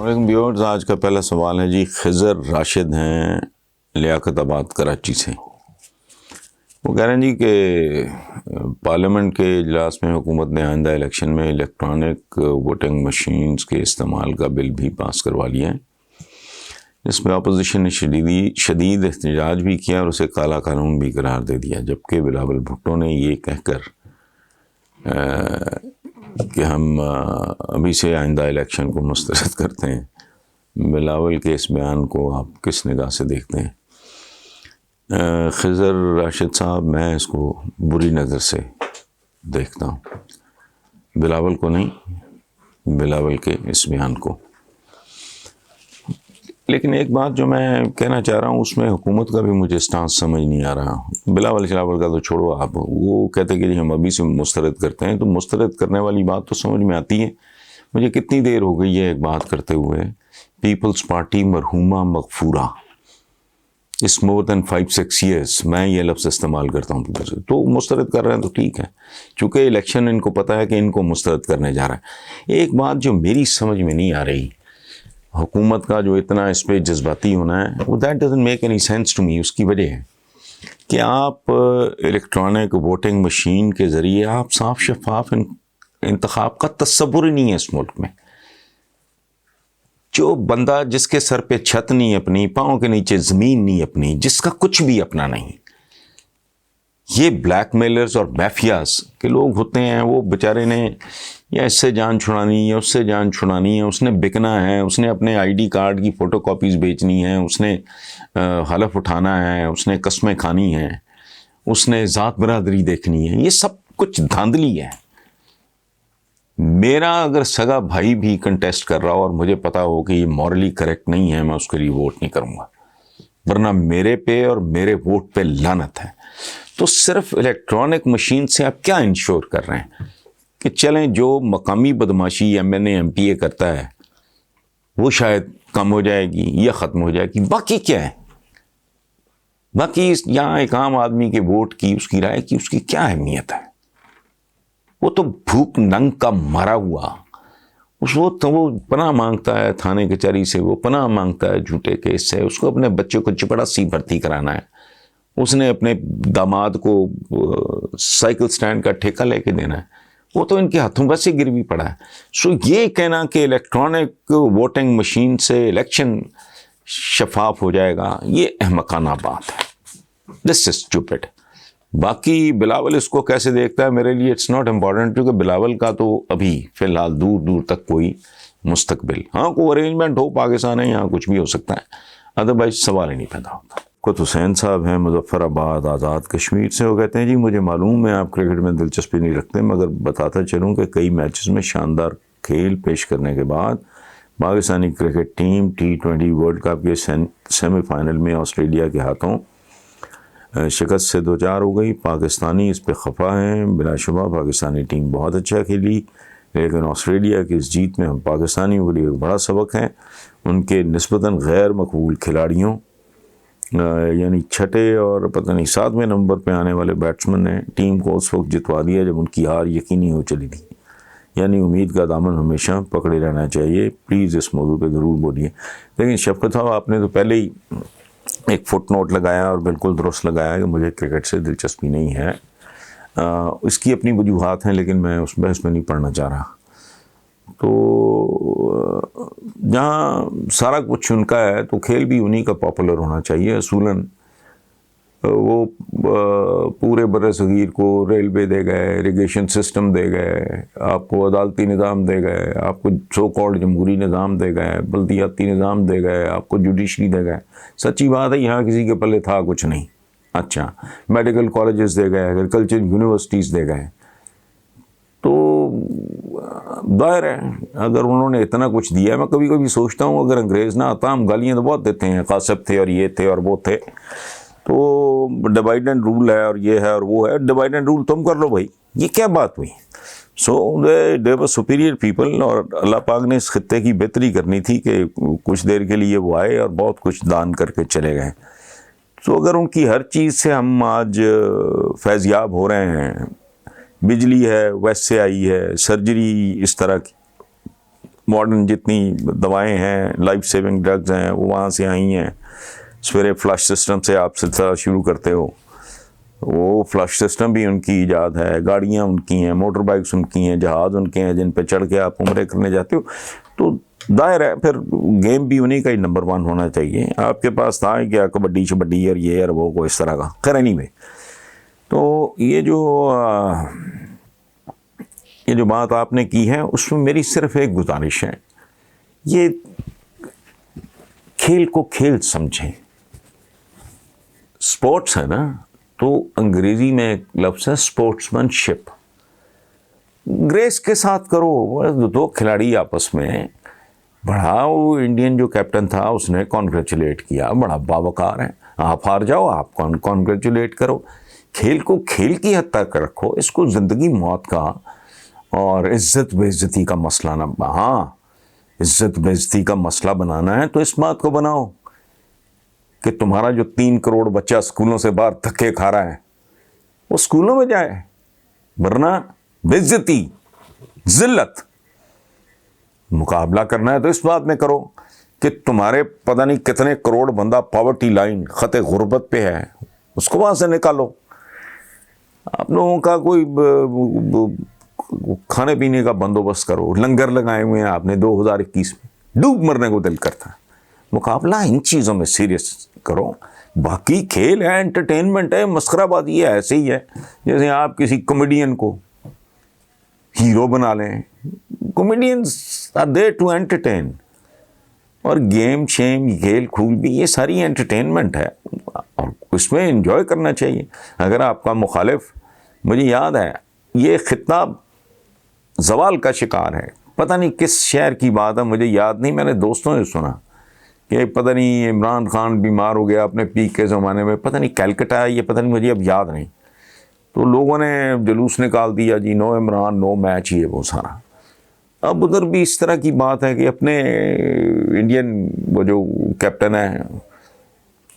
السلام علیکم ویورز، آج کا پہلا سوال ہے جی خضر راشد ہیں لیاقت آباد کراچی سے۔ وہ کہہ رہے ہیں جی کہ پارلیمنٹ کے اجلاس میں حکومت نے آئندہ الیکشن میں الیکٹرانک ووٹنگ مشینز کے استعمال کا بل بھی پاس کروا لیا ہے، جس میں اپوزیشن نے شدید احتجاج بھی کیا اور اسے کالا قانون بھی قرار دے دیا، جبکہ بلاول بھٹو نے یہ کہہ کر کہ ہم ابھی سے آئندہ الیکشن کو مسترد کرتے ہیں۔ بلاول کے اس بیان کو آپ کس نگاہ سے دیکھتے ہیں؟ خضر راشد صاحب، میں اس کو بری نظر سے دیکھتا ہوں، بلاول کو نہیں، بلاول کے اس بیان کو۔ لیکن ایک بات جو میں کہنا چاہ رہا ہوں، اس میں حکومت کا بھی مجھے اسٹانس سمجھ نہیں آ رہا۔ بلاول کا تو چھوڑو، آپ وہ کہتے کہ ہم ابھی سے مسترد کرتے ہیں، تو مسترد کرنے والی بات تو سمجھ میں آتی ہے۔ مجھے کتنی دیر ہو گئی ہے ایک بات کرتے ہوئے، پیپلز پارٹی مرحومہ مغفورہ، اس مور دین 5-6 ایئرس میں یہ لفظ استعمال کرتا ہوں تو مسترد کر رہے ہیں تو ٹھیک ہے، چونکہ الیکشن ان کو پتہ ہے کہ ان کو مسترد کرنے جا رہا ہے۔ ایک بات جو میری سمجھ میں نہیں آ رہی، حکومت کا جو اتنا اس پہ جذباتی ہونا ہے، وہ that doesn't make any sense to me. اس کی وجہ ہے کہ آپ الیکٹرانک ووٹنگ مشین کے ذریعے آپ صاف شفاف انتخاب کا تصور ہی نہیں ہے اس ملک میں۔ جو بندہ جس کے سر پہ چھت نہیں اپنی، پاؤں کے نیچے زمین نہیں اپنی، جس کا کچھ بھی اپنا نہیں، یہ بلیک میلرز اور میفیاز کے لوگ ہوتے ہیں، وہ بیچارے نے یا اس سے جان چھڑانی ہے، اس سے جان چھڑانی ہے، اس نے بکنا ہے، اس نے اپنے آئی ڈی کارڈ کی فوٹو کاپیز بیچنی ہیں، اس نے حلف اٹھانا ہے، اس نے قسمیں کھانی ہیں، اس نے ذات برادری دیکھنی ہے، یہ سب کچھ دھاندلی ہے۔ میرا اگر سگا بھائی بھی کنٹیسٹ کر رہا ہو اور مجھے پتا ہو کہ یہ مورلی کریکٹ نہیں ہے، میں اس کے لیے ووٹ نہیں کروں گا، ورنہ میرے پہ اور میرے ووٹ پہ لعنت ہے۔ تو صرف الیکٹرانک مشین سے آپ کیا انشور کر رہے ہیں کہ چلیں جو مقامی بدماشی M N A M P A کرتا ہے وہ شاید کم ہو جائے گی یا ختم ہو جائے گی، باقی کیا ہے؟ باقی یہاں ایک عام آدمی کے ووٹ کی، اس کی رائے کی، اس کی کیا اہمیت ہے؟ وہ تو بھوک ننگ کا مرا ہوا، وہ پناہ مانگتا ہے تھانے کچہری سے، وہ پناہ مانگتا ہے جھوٹے کیس سے، اس کو اپنے بچے کو چپڑاسی بھرتی کرانا ہے، اس نے اپنے داماد کو سائیکل سٹینڈ کا ٹھیکہ لے کے دینا ہے، وہ تو ان کے ہاتھوں بس ہی گروی پڑا ہے۔ سو یہ کہنا کہ الیکٹرانک ووٹنگ مشین سے الیکشن شفاف ہو جائے گا، یہ احمقانہ بات ہے، دس از اسٹوپڈ۔ باقی بلاول اس کو کیسے دیکھتا ہے، میرے لیے اٹس ناٹ امپورٹنٹ، کیونکہ بلاول کا تو ابھی فی الحال دور دور تک کوئی مستقبل، ہاں کوئی ارینجمنٹ ہو، پاکستان ہے، یہاں کچھ بھی ہو سکتا ہے، ادروائز سوال ہی نہیں پیدا ہوتا۔ قط حسین صاحب ہیں مظفر آباد آزاد کشمیر سے، وہ کہتے ہیں جی مجھے معلوم ہے آپ کرکٹ میں دلچسپی نہیں رکھتے، مگر بتاتا چلوں کہ کئی میچز میں شاندار کھیل پیش کرنے کے بعد Pakistani cricket team T20 world cup کے سیمی فائنل میں آسٹریلیا کے ہاتھوں شکست سے دوچار ہو گئی۔ پاکستانی اس پہ خفا ہیں، بلا شبہ پاکستانی ٹیم بہت اچھا کھیلی، لیکن آسٹریلیا کی اس جیت میں ہم پاکستانیوں کے لیے ایک بڑا سبق ہے، ان کے نسبتاً غیر مقبول کھلاڑیوں یعنی چھٹے اور پتہ نہیں 7ویں نمبر پہ آنے والے بیٹسمین نے ٹیم کو اس وقت جتوا دیا جب ان کی ہار یقینی ہو چلی تھی۔ یعنی امید کا دامن ہمیشہ پکڑے رہنا چاہیے، پلیز اس موضوع پہ ضرور بولیے۔ لیکن شفقت صاحب، آپ نے تو پہلے ہی ایک فٹ نوٹ لگایا اور بالکل درست لگایا کہ مجھے کرکٹ سے دلچسپی نہیں ہے، اس کی اپنی وجوہات ہیں، لیکن میں اس بحث میں نہیں پڑھنا چاہ رہا۔ تو جہاں سارا کچھ ان کا ہے تو کھیل بھی انہی کا پاپولر ہونا چاہیے۔ اصولاً وہ پورے بر صغیر کو ریلوے دے گئے، اریگیشن سسٹم دے گئے، آپ کو عدالتی نظام دے گئے، آپ کو سو کالڈ جمہوری نظام دے گئے، بلدیاتی نظام دے گئے، آپ کو جوڈیشری دے گئے۔ سچی بات ہے یہاں کسی کے پلے تھا کچھ نہیں۔ اچھا، میڈیکل کالجز دے گئے، ایگریکلچر یونیورسٹیز دے گئے، تو ظاہر ہے اگر انہوں نے اتنا کچھ دیا ہے، میں کبھی کبھی سوچتا ہوں اگر انگریز نہ آتا، ہم گالیاں تو بہت دیتے ہیں، قاصب تھے اور یہ تھے اور وہ تھے، تو ڈیوائڈ اینڈ رول ہے اور یہ ہے اور وہ ہے، ڈیوائڈ اینڈ رول تم کر لو بھائی، یہ کیا بات ہوئی؟ سو دے ور سپیریئر پیپل، اور اللہ پاک نے اس خطے کی بہتری کرنی تھی کہ کچھ دیر کے لیے وہ آئے اور بہت کچھ دان کر کے چلے گئے۔ تو اگر ان کی ہر چیز سے ہم آج فیضیاب ہو رہے ہیں، بجلی ہے ویسٹ سے آئی ہے، سرجری اس طرح کی ماڈرن جتنی دوائیں ہیں، لائف سیونگ ڈرگز ہیں، وہ وہاں سے آئی ہیں. سویرے فلش سسٹم سے آپ سلسلہ شروع کرتے ہو، وہ فلش سسٹم بھی ان کی ایجاد ہے، گاڑیاں ان کی ہیں، موٹر بائکس ان کی ہیں، جہاز ان کے ہیں جن پہ چڑھ کے آپ عمرے کرنے جاتے ہو. تو ظاہر ہے پھر گیم بھی انہیں کا ہی نمبر 1 ہونا چاہیے. آپ کے پاس تھا کیا کبڈی شبڈی اور یہ اور وہ کو اس طرح کا خیر نہیں میں. تو یہ جو بات آپ نے کی ہے اس میں میری صرف ایک گزارش ہے، یہ کھیل کو کھیل سمجھیں. سپورٹس ہے نا، تو انگریزی میں ایک لفظ ہے سپورٹس مین شپ. گریس کے ساتھ کرو. 2 کھلاڑی آپس میں، بڑا وہ انڈین جو کیپٹن تھا اس نے کانگریچولیٹ کیا، بڑا باوقار ہے. آپ ہار جاؤ، آپ کانگریچولیٹ کرو. کھیل کو کھیل کی حد تک رکھو، اس کو زندگی موت کا اور عزت بے عزتی کا مسئلہ نہ. ہاں، عزت بے عزتی کا مسئلہ بنانا ہے تو اس بات کو بناؤ کہ تمہارا جو 3 کروڑ بچہ اسکولوں سے باہر دھکے کھا رہا ہے وہ اسکولوں میں جائے، ورنہ بے عزتی، ذلت. مقابلہ کرنا ہے تو اس بات میں کرو کہ تمہارے پتہ نہیں کتنے کروڑ بندہ پاورٹی لائن، خط غربت پہ ہے، اس کو وہاں سے نکالو. آپ لوگوں کا کوئی کھانے پینے کا بندوبست کرو. لنگر لگائے ہوئے ہیں آپ نے 2021 میں، ڈوب مرنے کو دل کرتا ہے. مقابلہ ان چیزوں میں سیریس کرو. باقی کھیل ہے، انٹرٹینمنٹ ہے، مسخرہ بازی ہے. ایسے ہی ہے جیسے آپ کسی کامیڈین کو ہیرو بنا لیں. Comedians are there to entertain. اور گیم شیم کھیل کھول بھی یہ ساری انٹرٹینمنٹ ہے اور اس میں انجوائے کرنا چاہیے. اگر آپ کا مخالف، مجھے یاد ہے یہ خطہ زوال کا شکار ہے، پتہ نہیں کس شہر کی بات ہے، مجھے یاد نہیں، میں نے دوستوں سے سنا کہ پتہ نہیں عمران خان بیمار ہو گیا اپنے پیک کے زمانے میں، پتہ نہیں کیلکٹا ہے یہ، پتہ نہیں، مجھے اب یاد نہیں. تو لوگوں نے جلوس نکال دیا جی، نو عمران، نو میچ، یہ وہ سارا. اب ادھر بھی اس طرح کی بات ہے کہ اپنے انڈین وہ جو کیپٹن ہیں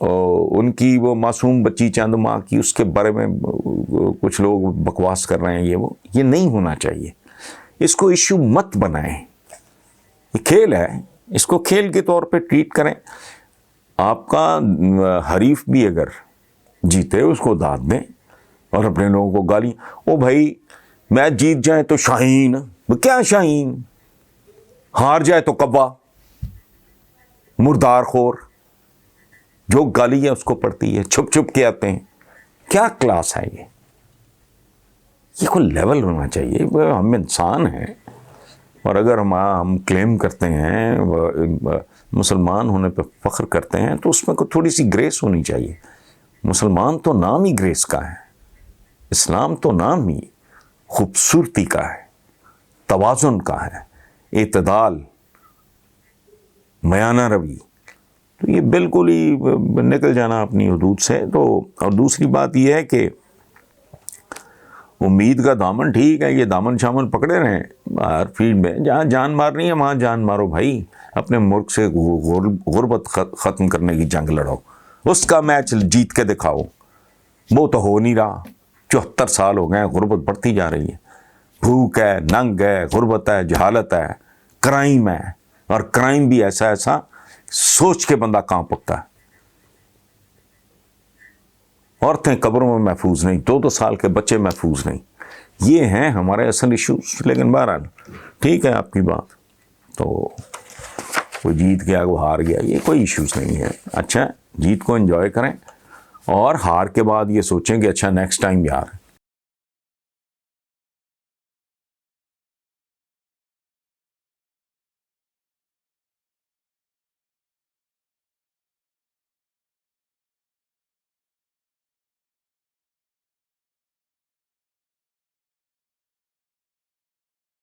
ان کی وہ معصوم بچی چند ماہ کی، اس کے بارے میں کچھ لوگ بکواس کر رہے ہیں. یہ نہیں ہونا چاہیے. اس کو ایشو مت بنائیں. یہ کھیل ہے، اس کو کھیل کے طور پہ ٹریٹ کریں. آپ کا حریف بھی اگر جیتے اس کو داد دیں اور اپنے لوگوں کو گالی. او بھائی میچ جیت جائے تو شاہین، کیا شاہین، ہار جائے تو کبا، مردار خور، جو گالی ہے اس کو پڑتی ہے، چھپ چھپ کے آتے ہیں. کیا کلاس ہے یہ کوئی لیول ہونا چاہیے. ہم انسان ہیں اور اگر ہم کلیم کرتے ہیں، مسلمان ہونے پہ فخر کرتے ہیں، تو اس میں کوئی تھوڑی سی گریس ہونی چاہیے. مسلمان تو نام ہی گریس کا ہے، اسلام تو نام ہی خوبصورتی کا ہے، توازن کا ہے، اعتدال، میانہ روی. تو یہ بالکل ہی نکل جانا اپنی حدود سے. تو اور دوسری بات یہ ہے کہ امید کا دامن، ٹھیک ہے، یہ دامن شامن پکڑے رہیں ہر فیلڈ میں، جہاں جان مارنی ہے وہاں جان مارو بھائی. اپنے ملک سے غربت ختم کرنے کی جنگ لڑو، اس کا میچ جیت کے دکھاؤ. وہ تو ہو نہیں رہا. 74 سال ہو گئے، غربت بڑھتی جا رہی ہے. بھوک ہے، ننگ ہے، غربت ہے، جہالت ہے، کرائم ہے. اور کرائم بھی ایسا سوچ کے بندہ کہاں پکتا ہے. عورتیں قبروں میں محفوظ نہیں، 2 سال کے بچے محفوظ نہیں. یہ ہیں ہمارے اصل ایشوز. لیکن بہرحال ٹھیک ہے آپ کی بات. تو وہ جیت گیا، وہ ہار گیا، یہ کوئی ایشوز نہیں ہے. اچھا، جیت کو انجوائے کریں اور ہار کے بعد یہ سوچیں کہ اچھا نیکسٹ ٹائم یار